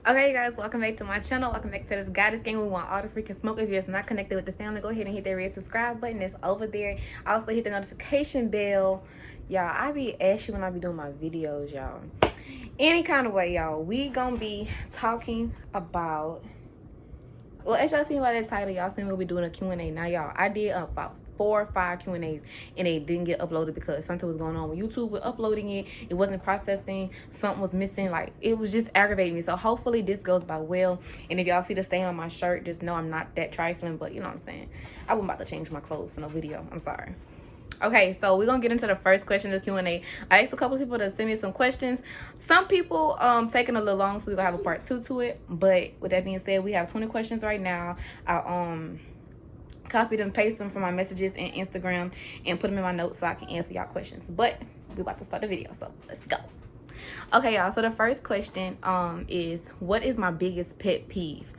Okay, guys, welcome back to my channel. Welcome back to this goddess gang. We want all the freaking smoke. If you're not connected with the family, go ahead and hit that red subscribe button that's over there. Also hit the notification bell. Y'all, I be ashy when I be doing my videos, y'all. Any kind of way, y'all, we gonna be talking about, well, as y'all seen by that title, y'all seen we'll be doing a Q&A. Now, y'all, I did about 4 or 5 Q&As and they didn't get uploaded because something was going on with YouTube with uploading it. It wasn't processing. Something was missing. Like, it was just aggravating me. So hopefully this goes by well. And if y'all see the stain on my shirt, just know I'm not that trifling, but you know what I'm saying. I wasn't about to change my clothes for no video. I'm sorry. Okay, so we're gonna get into the first question of the Q&A. I asked a couple of people to send me some questions. Some people taking a little long, so we're gonna have a part 2 to it. But with that being said, we have 20 questions right now. I copied and pasted them from my messages and Instagram and put them in my notes so I can answer y'all questions. But we're about to start the video, so let's go. Okay, y'all, so the first question is, what is my biggest pet peeve?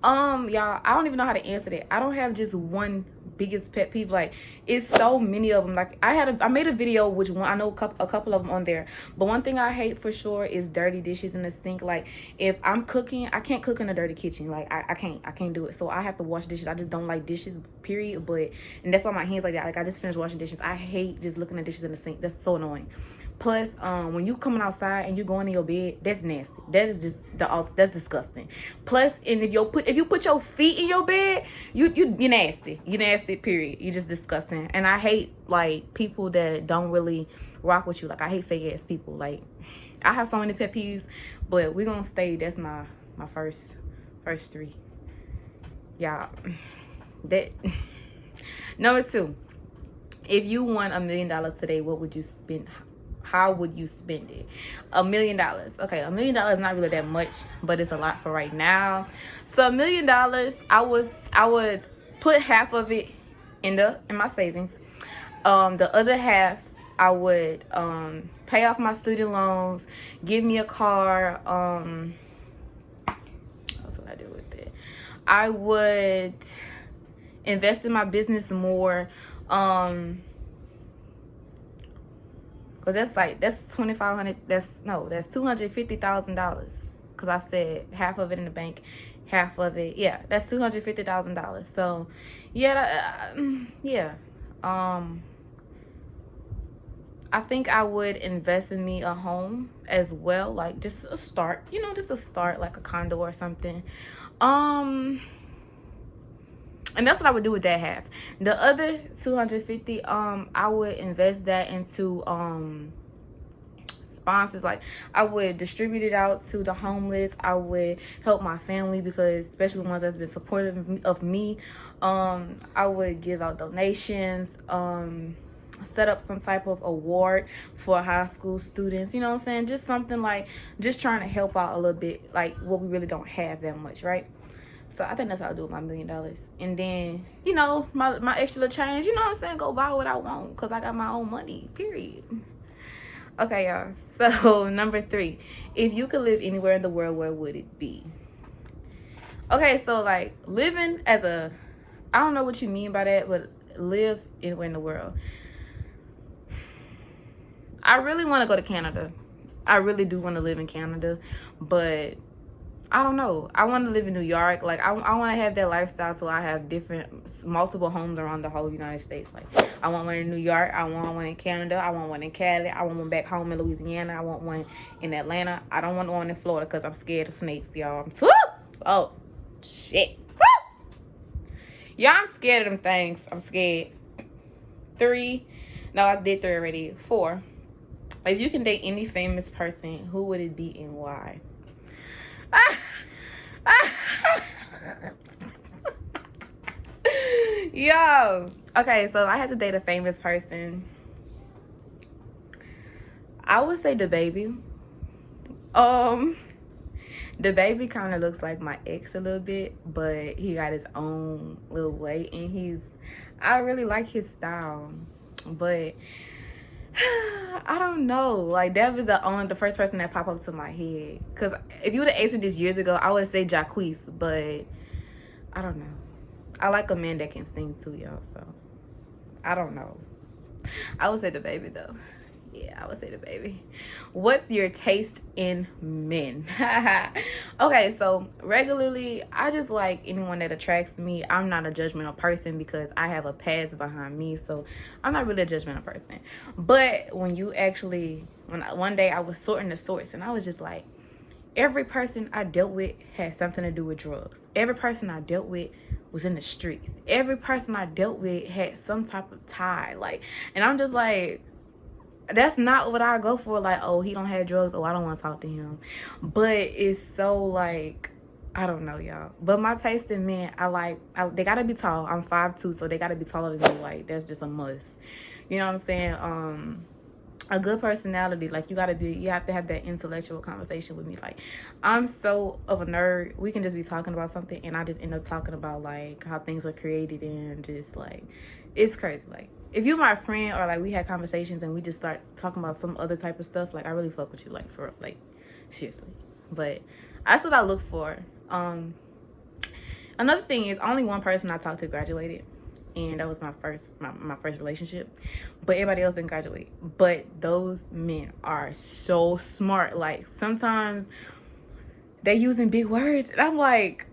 Y'all, I don't even know how to answer that. I don't have just one biggest pet peeve. Like, it's so many of them. Like, I made a video, which one I know a couple of them on there, but one thing I hate for sure is dirty dishes in the sink. Like, if I'm cooking, I can't cook in a dirty kitchen. Like, I can't do it. So I have to wash dishes. I just don't like dishes, period. And that's why my hands like that. Like, I just finished washing dishes. I hate just looking at dishes in the sink. That's so annoying. Plus, when you coming outside and you going in your bed, that's nasty. That is just that's disgusting. Plus, and if you put your feet in your bed, you nasty. You nasty, period. You just disgusting. And I hate, like, people that don't really rock with you. Like, I hate fake ass people. Like, I have so many pet peeves, but we're gonna stay. That's my first 3. Y'all, that number 2. If you won $1 million today, what would you spend? How would you spend it? $1 million. Okay, $1 million is not really that much, but it's a lot for right now. So $1 million, I would put half of it in my savings. The other half I would pay off my student loans, give me a car. What else would I do with it? I would invest in my business more. Cause that's $2,500. That's $250,000. Cause I said half of it in the bank, half of it. Yeah, that's $250,000. So, yeah, I think I would invest in me a home as well, like just a start. Just a start, like a condo or something. And that's what I would do with that half. The other 250, I would invest that into sponsors. Like, I would distribute it out to the homeless. I would help my family, because especially the ones that's been supportive of me. I would give out donations. Set up some type of award for high school students. You know what I'm saying? Just something like, just trying to help out a little bit, like what we really don't have that much, right? So I think that's how I do with my $1 million. And then, my extra little change, you know what I'm saying, go buy what I want, because I got my own money, period. Okay, y'all. So number 3, if you could live anywhere in the world, where would it be? Okay, so like living as I don't know what you mean by that, but live anywhere in the world. I really want to go to Canada. I really do want to live in Canada, but I don't know. I want to live in New York. Like, I want to have that lifestyle till I have multiple homes around the whole United States. Like, I want one in New York. I want one in Canada. I want one in Cali. I want one back home in Louisiana. I want one in Atlanta. I don't want one in Florida because I'm scared of snakes, y'all. Oh, shit. Y'all, I'm scared of them things. I'm scared. 3. No, I did 3 already. 4. If you can date any famous person, who would it be and why? Yo, okay, so I had to date a famous person. I would say the baby. The baby kind of looks like my ex a little bit, but he got his own little way, and I really like his style, but I don't know. Like, that was the first person that popped up to my head. Because if you would have answered this years ago, I would say Jacquees, but I don't know. I like a man that can sing too, y'all, so I don't know. I would say the baby, though. Yeah, I would say the baby. What's your taste in men? Okay, so regularly, I just like anyone that attracts me. I'm not a judgmental person because I have a past behind me, so I'm not really a judgmental person. But when you actually, one day I was sorting the sorts, and I was just like, every person I dealt with had something to do with drugs. Every person I dealt with was in the streets. Every person I dealt with had some type of tie. Like, and I'm just like, that's not what I go for. Like, oh, he don't have drugs. Oh, I don't want to talk to him. But it's so like, I don't know, y'all. But my taste in men, they gotta be tall. I'm 5'2", so they gotta be taller than me. Like, that's just a must. You know what I'm saying? A good personality. Like, you have to have that intellectual conversation with me. Like, I'm so of a nerd. We can just be talking about something, and I just end up talking about like how things are created, and just like, it's crazy. Like, if you're my friend, or like we had conversations and we just start talking about some other type of stuff, like I really fuck with you, like for like seriously. But that's what I look for. Another thing is, only one person I talked to graduated, and that was my first relationship, but everybody else didn't graduate. But those men are so smart. Like, sometimes they using big words, and I'm like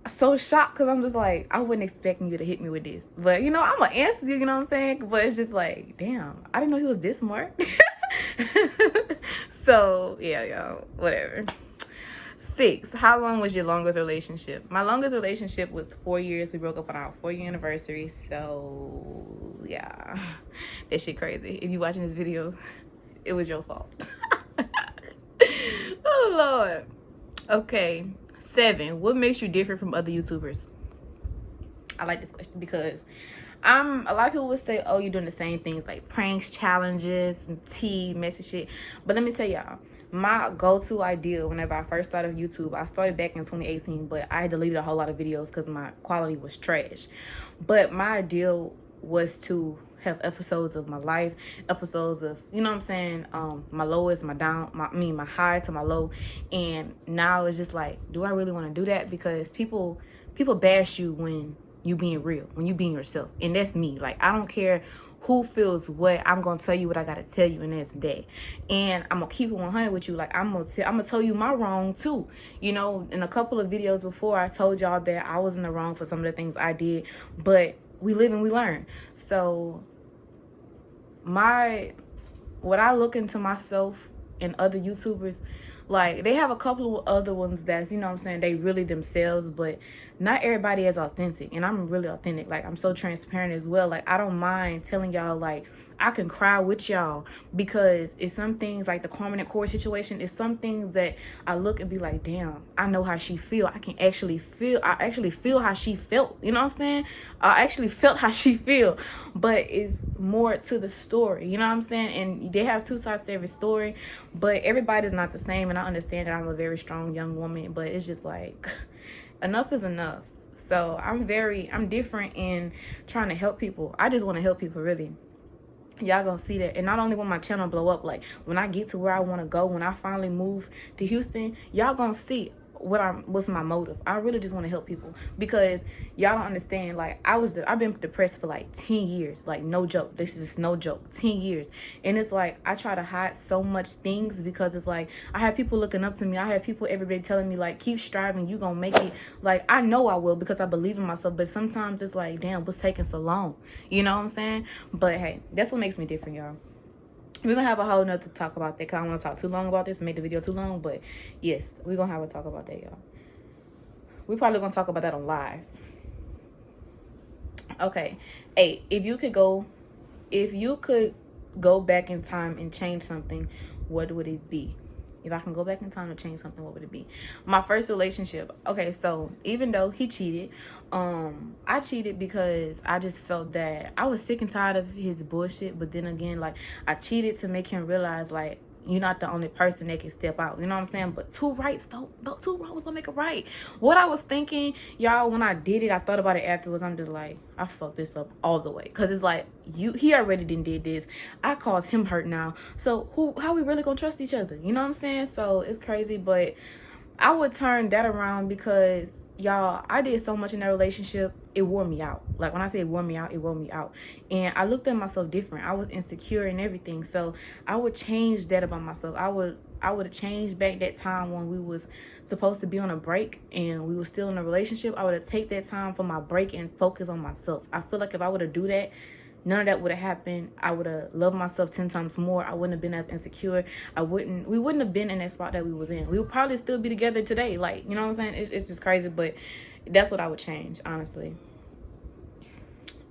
so shocked, because I'm just like, I wasn't expecting you to hit me with this, but you know, I'm gonna answer you, you know what I'm saying? But it's just like, damn, I didn't know he was this smart. So yeah, y'all, whatever. 6, how long was your longest relationship? My longest relationship was 4 years. We broke up on our 4-year anniversary. So yeah, that shit crazy. If you watching this video, it was your fault. Oh Lord. Okay, 7, what makes you different from other YouTubers? I like this question because a lot of people would say, oh, you're doing the same things, like pranks, challenges, and tea, messy shit. But let me tell y'all, my go-to idea whenever I first started YouTube, I started back in 2018, but I deleted a whole lot of videos because my quality was trash. But my ideal was to have episodes of my life, episodes of, you know what I'm saying, my lowest, my down, my high to my low. And now it's just like, do I really want to do that? Because people bash you when you being real, when you being yourself. And that's me. Like, I don't care who feels what. I'm gonna tell you what I gotta tell you, and that's that. And I'm gonna keep it 100 with you. Like, I'm gonna tell you my wrong too. You know, in a couple of videos before, I told y'all that I was in the wrong for some of the things I did, but we live and we learn. So what I look into myself and other YouTubers, like, they have a couple of other ones that's, you know what I'm saying, they really themselves, but not everybody is authentic. And I'm really authentic. Like, I'm so transparent as well. Like, I don't mind telling y'all, like, I can cry with y'all, because it's some things like the Carmen and Corey situation. It's some things that I look and be like, damn, I know how she feel. I actually feel how she felt. You know what I'm saying? I actually felt how she feel. But it's more to the story. You know what I'm saying? And they have two sides to every story, but everybody's not the same. And I understand that I'm a very strong young woman, but it's just like, enough is enough. So I'm different in trying to help people. I just want to help people, really. Y'all gonna see that. And not only will my channel blow up, like when I get to where I want to go, when I finally move to Houston, y'all gonna see what's my motive. I really just want to help people, because y'all don't understand. Like, I've been depressed for like 10 years. Like, no joke. This is no joke. 10 years. And it's like, I try to hide so much things, because it's like, I have people looking up to me. I have people every day telling me, like, keep striving, you gonna make it. Like, I know I will, because I believe in myself. But sometimes it's like, damn, what's taking so long? You know what I'm saying? But hey, that's what makes me different, y'all. We're gonna have a whole nother talk about that, because I don't want to talk too long about this and make the video too long. But yes, we're gonna have a talk about that, y'all. We're probably gonna talk about that on live. Okay, 8, if you could go back in time and change something, what would it be? If I can go back in time and change something, what would it be? My first relationship. Okay, so even though he cheated, I cheated because I just felt that I was sick and tired of his bullshit. But then again, like, I cheated to make him realize, like, you're not the only person that can step out. You know what I'm saying? But two wrongs don't make a right. What I was thinking, y'all, when I did it, I thought about it afterwards. I'm just like, I fucked this up all the way. Because it's like, he already did this. I caused him hurt now. So how we really gonna trust each other? You know what I'm saying? So it's crazy. But I would turn that around because, y'all, I did so much in that relationship, it wore me out. Like, when I say it wore me out, it wore me out. And I looked at myself different. I was insecure and everything. So I would change that about myself. I would have changed back that time when we was supposed to be on a break and we were still in a relationship. I would have take that time for my break and focus on myself. I feel like if I would have do that, none of that would have happened. I would have loved myself 10 times more. I wouldn't have been as insecure. We wouldn't have been in that spot that we was in. We would probably still be together today. Like, you know what I'm saying? It's just crazy, but that's what I would change, honestly.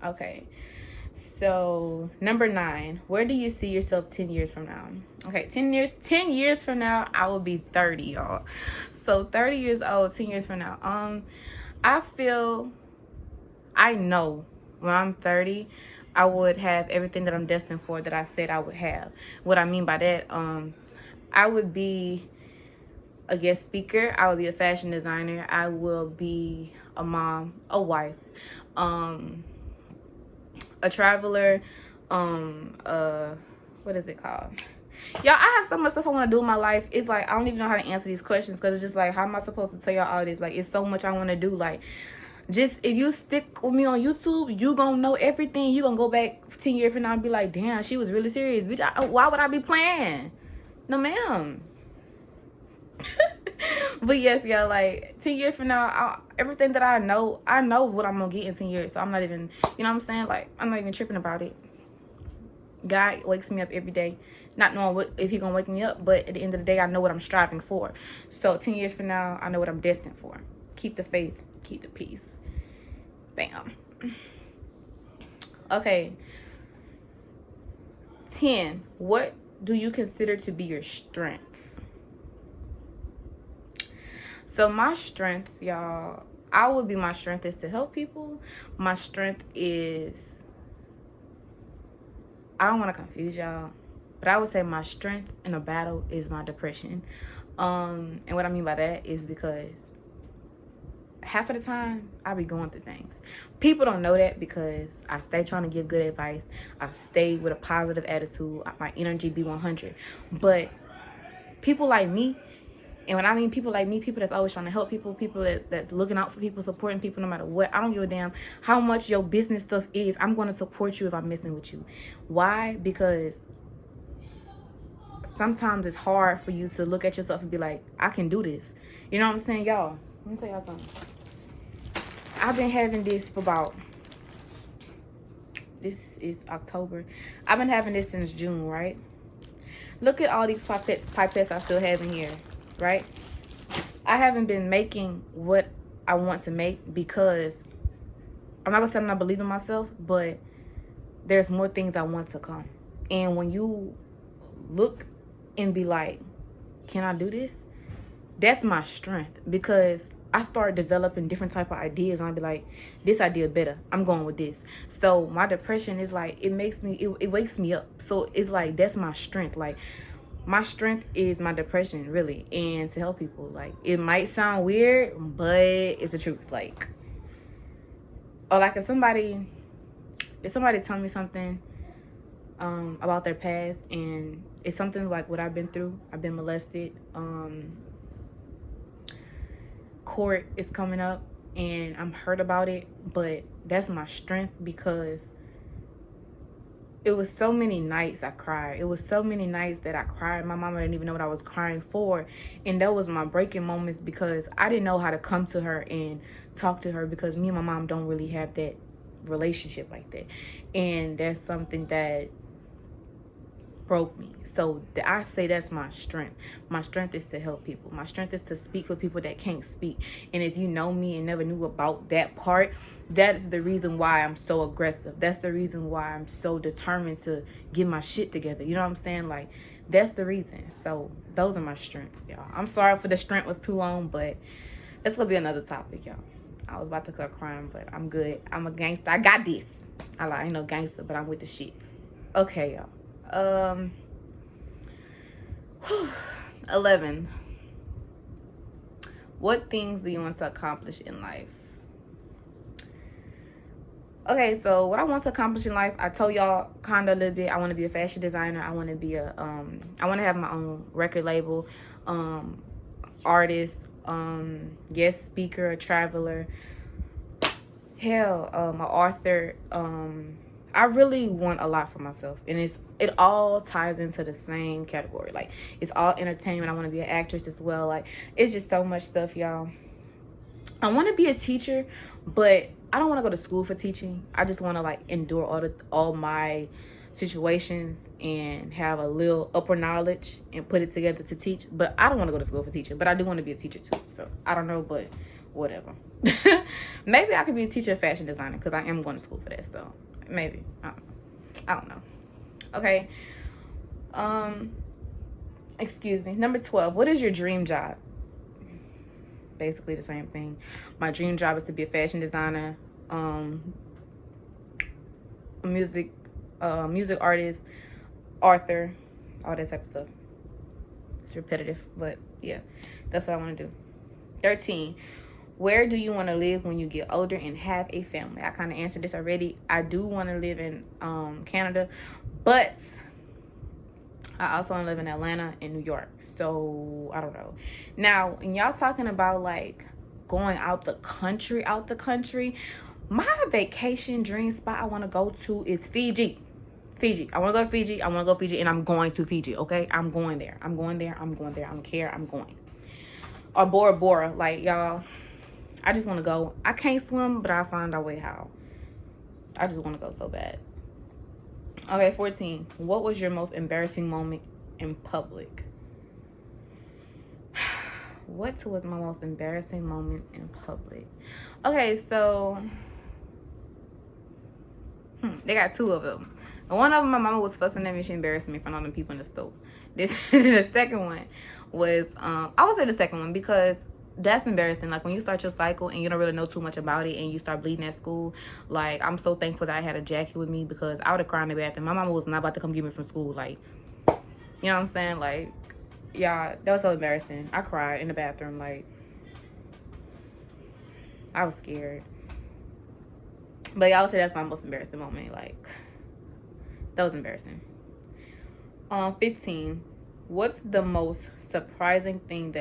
Okay. So, number 9, where do you see yourself 10 years from now? Okay, 10 years from now, I will be 30, y'all. So, 30 years old, 10 years from now. I know when I'm 30, I would have everything that I'm destined for, that I said I would have. What I mean by that, I would be a guest speaker. I would be a fashion designer. I will be a mom, a wife, a traveler, what is it called? Y'all, I have so much stuff I want to do in my life. It's like, I don't even know how to answer these questions, because it's just like, how am I supposed to tell y'all all this? Like, it's so much I want to do. Like, just if you stick with me on YouTube, you gonna know everything. You gonna go back 10 years from now and be like, damn, she was really serious. Bitch, why would I be playing? No, ma'am. But yes, y'all, like, 10 years from now, everything that I know what I'm gonna get in 10 years. So I'm not even, you know what I'm saying? Like, I'm not even tripping about it. God wakes me up every day, not knowing if he gonna wake me up, but at the end of the day, I know what I'm striving for. So 10 years from now, I know what I'm destined for. Keep the faith, keep the peace. Bam. Okay. 10, what do you consider to be your strengths? So my strengths, y'all, my strength is to help people. My strength is, I don't want to confuse y'all, but I would say my strength in a battle is my depression. And what I mean by that is because half of the time I be going through things. People don't know that because I stay trying to give good advice. I stay with a positive attitude. My energy be 100. But people like me, and when I mean people like me, people that's always trying to help people, that's looking out for people, supporting people no matter what. I don't give a damn how much your business stuff is. I'm going to support you if I'm messing with you. Why? Because sometimes it's hard for you to look at yourself and be like, I can do this. You know what I'm saying? Y'all, let me tell y'all something. I've been having this for about, this is October. I've been having this since June, right? Look at all these pipettes I still have in here, right? I haven't been making what I want to make because I'm not gonna say I'm not believing myself, but there's more things I want to come. And when you look and be like, can I do this? That's my strength, because I start developing different type of ideas and I'll be like, this idea better, I'm going with this. So my depression is like, it wakes me up. So it's like, that's my strength. Like, my strength is my depression, really, and to help people. Like, it might sound weird, but it's the truth. Like, or like if somebody tell me something about their past, and it's something like what I've been through. I've been molested. Court is coming up and I'm hurt about it, but that's my strength, because it was so many nights I cried. It was so many nights that I cried. My mama didn't even know what I was crying for. And that was my breaking moments, because I didn't know how to come to her and talk to her, because me and my mom don't really have that relationship like that. And that's something that broke me. So I say that's my strength. My strength is to help people. My strength is to speak for people that can't speak. And if you know me and never knew about that part, that is the reason why I'm so aggressive. That's the reason why I'm so determined to get my shit together. You know what I'm saying? Like, that's the reason. So those are my strengths, y'all. I'm sorry for the strength was too long, but it's gonna be another topic, y'all. I was about to cut crime, but I'm good. I'm a gangster. I got this. I ain't no gangster, but I'm with the shits. Okay, y'all. 11. What things do you want to accomplish in life? Okay, so what I want to accomplish in life, I told y'all kind of a little bit. I want to be a fashion designer. I want to be I want to have my own record label, artist, guest speaker, a traveler, hell, an author. I really want a lot for myself, and it all ties into the same category. Like, it's all entertainment. I want to be an actress as well. Like, it's just so much stuff, y'all. I want to be a teacher, but I don't want to go to school for teaching. I just want to like endure all my situations and have a little upper knowledge and put it together to teach. But I don't want to go to school for teaching, but I do want to be a teacher too. So I don't know, but whatever. Maybe I could be a teacher of fashion designer, because I am going to school for that. So maybe, I don't know. Okay. Excuse me. Number 12. What is your dream job? Basically the same thing. My dream job is to be a fashion designer, a music artist, author, all that type of stuff. It's repetitive, but yeah, that's what I want to do. 13. Where do you want to live when you get older and have a family? I kind of answered this already. I do want to live in Canada, but I also want to live in Atlanta and New York. So I don't know. Now, when y'all talking about like going out the country, my vacation dream spot I want to go to is Fiji. I want to go to Fiji. And I'm going to Fiji. Okay, I'm going there. I don't care. I'm going. Or Bora Bora. Like, y'all, I just want to go. I can't swim, but I'll find a way how. I just want to go so bad. Okay, 14. What was your most embarrassing moment in public? What was my most embarrassing moment in public? Okay, so they got two of them. One of them, my mama was fussing at me. She embarrassed me in front of them people in the store. The second one was, I would say the second one, because that's embarrassing. Like, when you start your cycle and you don't really know too much about it and you start bleeding at school. Like, I'm so thankful that I had a jacket with me, because I would have cried in the bathroom. My mama was not about to come get me from school. Like, you know what I'm saying? Like, yeah, that was so embarrassing. I cried in the bathroom. Like, I was scared. But yeah, I would say that's my most embarrassing moment. Like, that was embarrassing. 15. What's the most surprising thing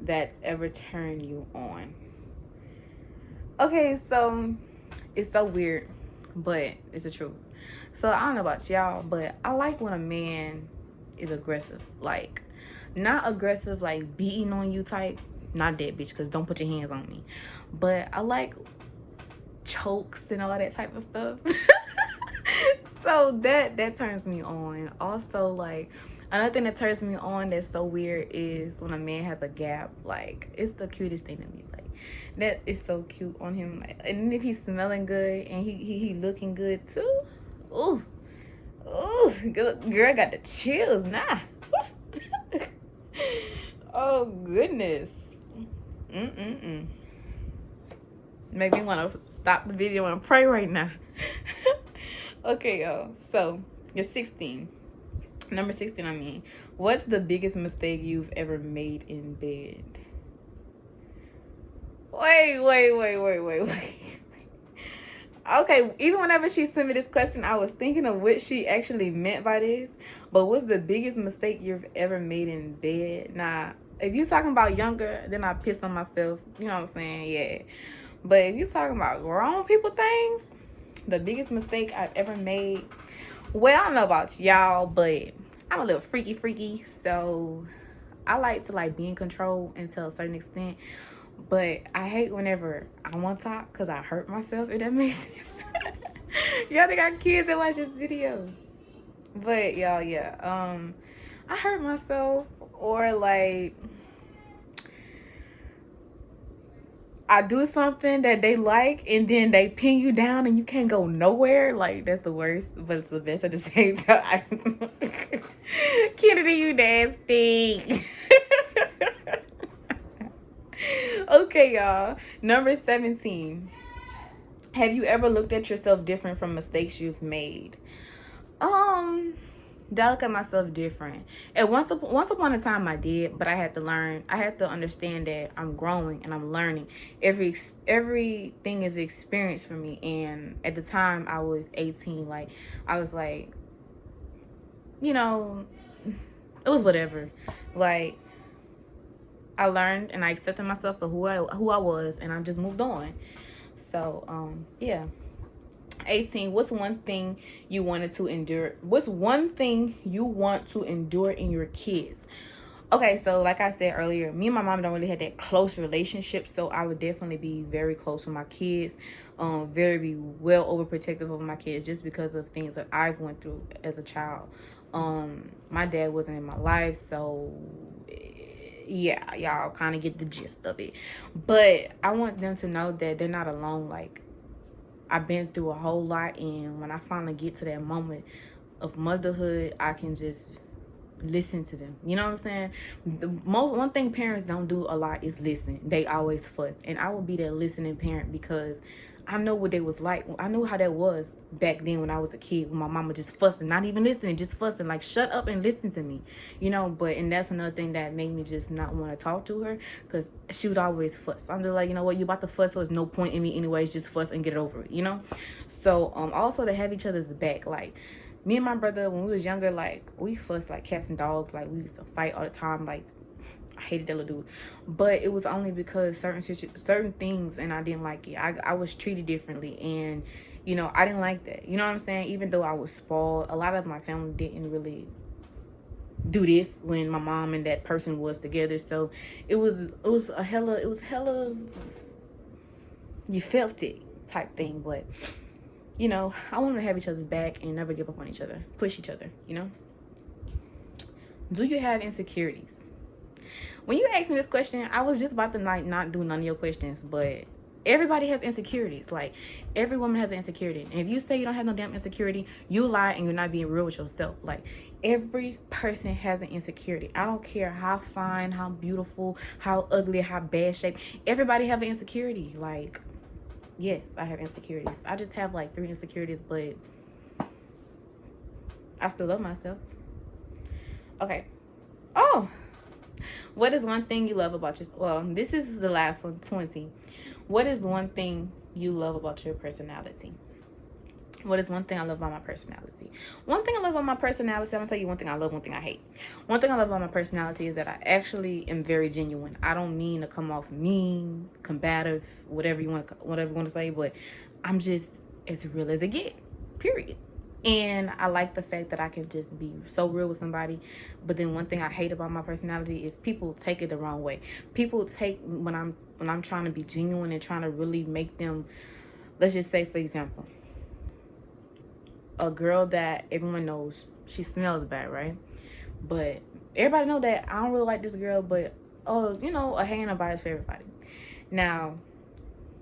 that's ever turned you on? Okay, so it's so weird, but it's the truth. So I don't know about y'all, but I like when a man is aggressive. Like, not aggressive like beating on you type. Not that, bitch, because don't put your hands on me. But I like chokes and all that type of stuff. So that turns me on. Also, like, another thing that turns me on that's so weird is when a man has a gap. Like, it's the cutest thing to me. Like, that is so cute on him. Like, and if he's smelling good and he looking good too. Ooh, girl, got the chills now. Oh goodness. Make me want to stop the video and pray right now. Okay, y'all. So, you're 16. Number 16, I mean. What's the biggest mistake you've ever made in bed? Wait. Okay, even whenever she sent me this question, I was thinking of what she actually meant by this. But what's the biggest mistake you've ever made in bed? Nah, if you talking about younger, then I pissed on myself. You know what I'm saying? Yeah. But if you talking about grown people things, the biggest mistake I've ever made. Well, I don't know about y'all, but I'm a little freaky. So I like to like be in control until a certain extent. But I hate whenever I want to talk because I hurt myself, if that makes sense. Y'all, they got kids that watch this video. But y'all, yeah. I hurt myself, or like I do something that they like and then they pin you down and you can't go nowhere. Like, that's the worst, but it's the best at the same time. Kennedy, you nasty. Okay, y'all. Number 17. Have you ever looked at yourself different from mistakes you've made? Did I look at myself different? And once upon a time I did, but I had to learn. I had to understand that I'm growing and I'm learning. Everything is experience for me. And at the time I was 18, like I was like, you know, it was whatever. Like, I learned and I accepted myself for who I was, and I just moved on. So yeah. 18, what's one thing you wanted to endure? What's one thing you want to endure in your kids? Okay, so like I said earlier, me and my mom don't really have that close relationship, so I would definitely be very close with my kids, very well overprotective of my kids, just because of things that I've went through as a child. My dad wasn't in my life, so yeah, y'all kind of get the gist of it. But I want them to know that they're not alone. Like, I've been through a whole lot, and when I finally get to that moment of motherhood, I can just listen to them. You know what I'm saying? One thing parents don't do a lot is listen. They always fuss, and I will be that listening parent because I know what they was like. I knew how that was back then when I was a kid, when my mama just fussing, not even listening, just fussing, like, shut up and listen to me, you know. But and that's another thing that made me just not want to talk to her, because she would always fuss. I'm just like, you know what, you about to fuss, so there's no point in me anyways, just fuss and get it over it, you know. So also to have each other's back. Like, me and my brother, when we was younger, like, we fussed like cats and dogs. Like, we used to fight all the time. Like, I hated that little dude. But it was only because certain things, and I didn't like it. I was treated differently, and, you know, I didn't like that. You know what I'm saying? Even though I was spoiled, a lot of my family didn't really do this when my mom and that person was together. So it was hella, you felt it type thing. But, you know, I want to have each other's back and never give up on each other. Push each other, you know? Do you have insecurities? When you asked me this question, I was just about to not do none of your questions, but everybody has insecurities. Like, every woman has an insecurity. And if you say you don't have no damn insecurity, you lie and you're not being real with yourself. Like, every person has an insecurity. I don't care how fine, how beautiful, how ugly, how bad shape. Everybody have an insecurity. Like, yes, I have insecurities. I just have like 3 insecurities, but I still love myself. Okay. Oh, what is one thing you love about your, well, this is the last one, 20. What is one thing you love about your personality? What is one thing I love about my personality? One thing I love about my personality, I'm gonna tell you one thing I love, one thing I hate. One thing I love about my personality is that I actually am very genuine. I don't mean to come off mean, combative, whatever you want to say, but I'm just as real as it get, period. And I like the fact that I can just be so real with somebody. But then one thing I hate about my personality is people take it the wrong way. People take when I'm trying to be genuine and trying to really make them, let's just say, for example, a girl that everyone knows she smells bad, right? But everybody know that I don't really like this girl, but oh, you know, a hand of bias for everybody. Now,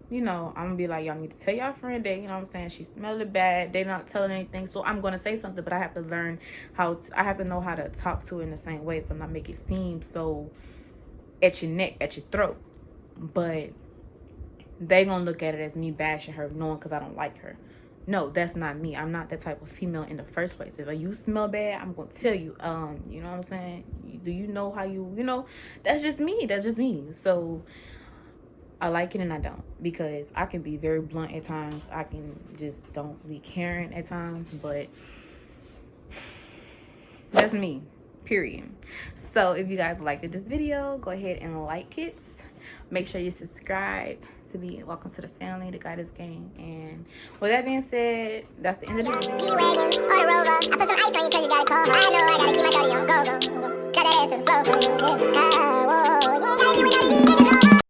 you know, I'm gonna be like, y'all need to tell y'all friend that, you know what I'm saying, she smelled bad, they not telling anything, so I'm gonna say something, but I have to learn I have to know how to talk to her in the same way, to not make it seem so at your neck, at your throat. But they gonna look at it as me bashing her, knowing because I don't like her. No, that's not me. I'm not that type of female in the first place. If you smell bad, I'm gonna tell you. You know what I'm saying? Do you know how you know? That's just me. That's just me. So I like it and I don't, because I can be very blunt at times. I can just don't be caring at times, but that's me, period. So if you guys liked this video, go ahead and like it. Make sure you subscribe to be welcome to the family, the Guidance Gang. And with that being said, that's the end of the video. G-Wagon or the Rover. I put some ice on you cause you got a cold. I know I gotta keep my shawty on go. Got that ass to the floor. Yeah. Whoa. You ain't gotta be with none of these niggas.